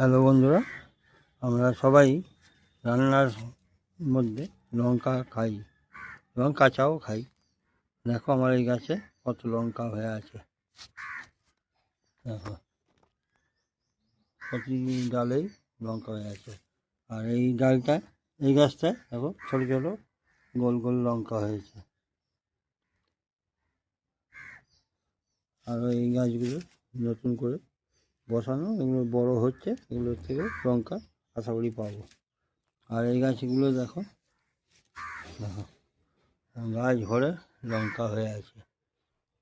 Hello বন্ধুরা, আমরা সবাই রান্নার মধ্যে লঙ্কা খাই এবং কাঁচাও খাই। দেখো আমার এই গাছে কত লঙ্কা হয়ে আছে। দেখো প্রতি ডালেই লঙ্কা হয়ে আছে। আর এই ডালটায়, এই গাছটায় দেখো ছোটো ছোটো গোল গোল লঙ্কা হয়েছে। আর এই গাছগুলো নতুন করে বসানো, এগুলো বড় হচ্ছে, এগুলোর থেকে লঙ্কা আশা করি পাবো। আর এই গাছগুলো দেখো দেখো গাছ ভরে লঙ্কা হয়ে আছে,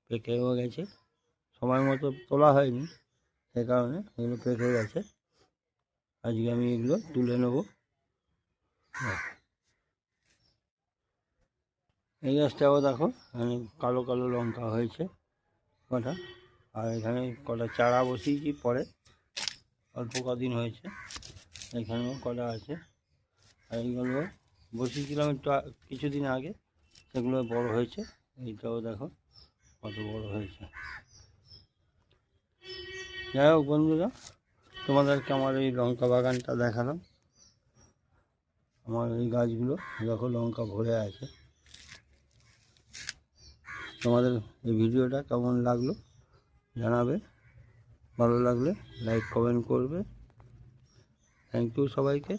পেকেও গেছে। সময় মতো তোলা হয়নি, সে কারণে এগুলো পেকে গেছে। আজকে আমি এগুলো তুলে নেব। এই গাছটাও দেখো এখানে কালো কালো লঙ্কা হয়েছে কটা। আর এখানে কটা চারা বসিয়েছি, পরে অল্প কদিন হয়েছে, এখানেও কটা আছে। আর এইগুলো বসিয়েছিলাম একটু কিছুদিন আগে, সেগুলো বড় হয়েছে। এইটাও দেখো কত বড় হয়েছে। যাই হোক বন্ধুরা, তোমাদেরকে আমার এই লঙ্কা বাগানটা দেখালাম। আমার এই গাছগুলো দেখো লঙ্কা ভরে আছে। তোমাদের এই ভিডিওটা কেমন লাগলো জানাবে, ভালো লাগলে লাইক কমেন্ট করবে। থ্যাংক ইউ সবাইকে।